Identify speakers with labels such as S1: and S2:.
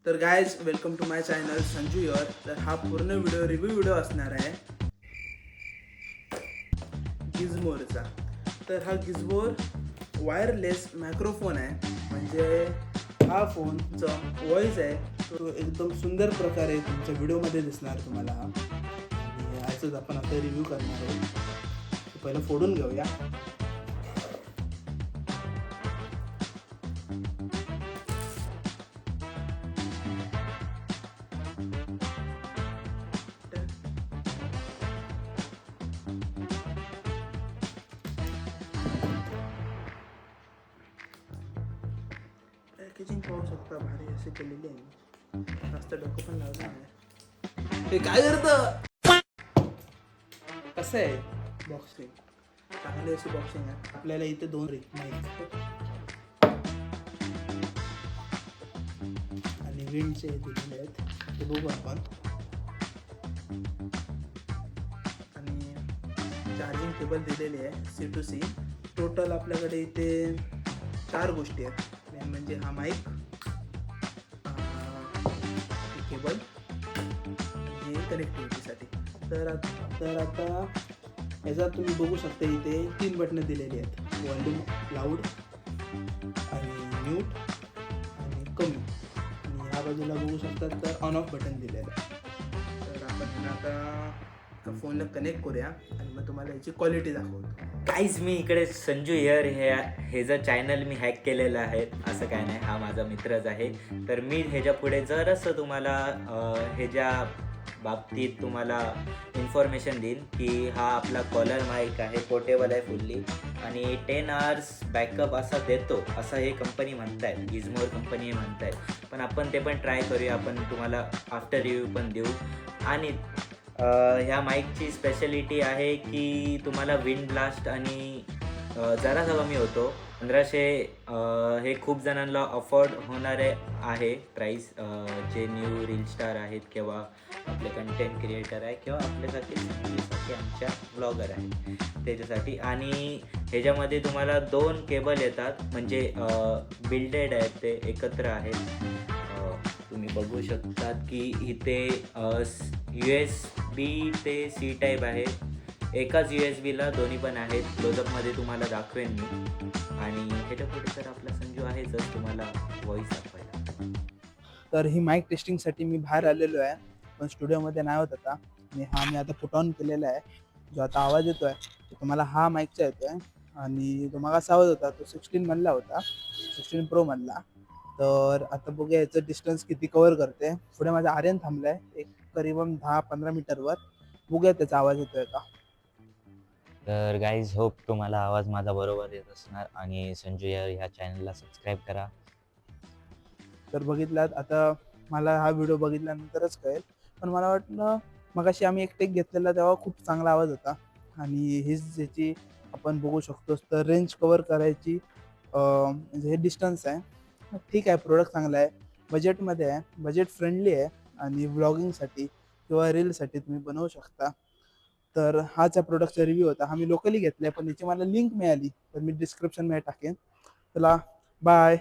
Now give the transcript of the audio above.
S1: तर guys welcome to my channel Sanju यर. तर हा पूर्ण रिव्ह्यू व्हिडिओ असणार आहे गिझमोरचा. तर हा गिझमोर वायरलेस मायक्रोफोन आहे. म्हणजे हा फोनचा व्हॉइस आहे तो एकदम सुंदर प्रकारे तुमच्या व्हिडिओमध्ये दिसणार तुम्हाला. आणि याचाच आपण आता रिव्ह्यू करणार आहोत. पहिलं फोडून घेऊया. पॅकेजिंग पाहू शकता, भारी असे केलेली आहे. जास्त डोकं पण लावलं नाही. हे काय करतं? कसं आहे बॉक्सिंग? चांगली अशी बॉक्सिंग आहे. आपल्याला इथे दोन माईक आणि विंडचे दिलेले आहेत, ते बघू आपण. आणि चार्जिंग केबल दिलेली आहे C to C. टोटल आपल्याकडे इथे 4 गोष्टी आहेत. मेन म्हणजे हा माईक, केबल हे कनेक्टिव्हिटीसाठी. तर आता याच्यात तुम्ही बघू शकता इथे 3 बटणं दिलेली आहेत. व्हॉल्यूम, लाऊड आणि म्यूट आणि कमी. आणि ह्या बाजूला बघू शकता तर ऑन ऑफ बटन दिलेलं आहे. तर आपण आता फोनला कनेक्ट करूया आणि मग तुम्हाला याची क्वालिटी दाखवतो.
S2: काहीच मी इकडे संजू हिअर हे जर चॅनल मी हॅक केलेलं आहे असं काय नाही, हा माझा मित्रच आहे. तर मी ह्याच्या पुढे जरासं तुम्हाला ह्याच्या बाबतीत तुम्हाला इन्फॉर्मेशन देईन की हा आपला कॉलर माईक आहे, पोर्टेबल आहे फुल्ली आणि 10 hours बॅकअप असा देतो असं हे कंपनी म्हणतायत, गिझमोर कंपनी हे म्हणतायत. पण आपण ते पण ट्राय करूया, आपण तुम्हाला आफ्टर रिव्ह्यू पण देऊ. आणि ह्या माईकची स्पेशालिटी आहे की तुम्हाला विंड ब्लास्ट आणि जरासा कमी होतो 1500. हे खूप जणांना अफोर्ड होणारे आहे प्राईस, जे न्यू रील स्टार आहेत किंवा आपले कंटेंट क्रिएटर आहे किंवा आपल्यासारखे आमच्या ब्लॉगर आहे त्याच्यासाठी. आणि ह्याच्यामध्ये तुम्हाला 2 केबल येतात, म्हणजे बिल्डेड आहेत, ते एकत्र आहेत. तुम्ही बघू शकतात की इथे USB ते C टाईप आहे. एकाच USB ला दोन्ही पण आहेत. क्लोजअपमध्ये तुम्हाला दाखवेन मी. आणि ह्याच्या पुढे तर आपला संजू आहेच, तुम्हाला व्हॉइस दाखवायला.
S1: तर ही माईक टेस्टिंगसाठी मी बाहेर आलेलो आहे, पण स्टुडिओमध्ये नाही होत आता. आणि हा मी आता पुट ऑन केलेला आहे. जो आता आवाज येतो आहे तो तुम्हाला हा माईकचा येतो आहे. आणि तो मागास आवाज होता तो 16 मधला होता, 16 Pro मधला. तर आता बघूया याचं डिस्टन्स किती कवर करते. पुढे माझा आर्यन थांबला आहे एक करीबन 10-15 मीटरवर. बघूया त्याचा आवाज येतोय का.
S2: तर गाईज, होप तुम्हाला आवाज माझा बरोबर येत असणार. आणि संजू ह्या चॅनलला सबस्क्राईब करा.
S1: तर बघितलात आता, मला हा व्हिडिओ बघितल्यानंतरच कळेल. पण मला वाटलं मगाशी आम्ही एक टेक घेतलेला तेव्हा खूप चांगला आवाज होता. आणि हीच ज्याची आपण बघू शकतो तर रेंज कवर करायची म्हणजे हे डिस्टन्स आहे. ठीक आहे, प्रोडक्ट चांगला आहे, बजेटमध्ये आहे, बजेट फ्रेंडली आहे. आणि व्लॉगिंगसाठी किंवा रीलसाठी तुम्ही बनवू शकता. तर हाच या प्रोडक्टचा रिव्ह्यू होता. हा मी लोकली घेतला आहे, पण याची मला लिंक मिळाली तर मी डिस्क्रिप्शनमध्ये टाकेन. चला, बाय.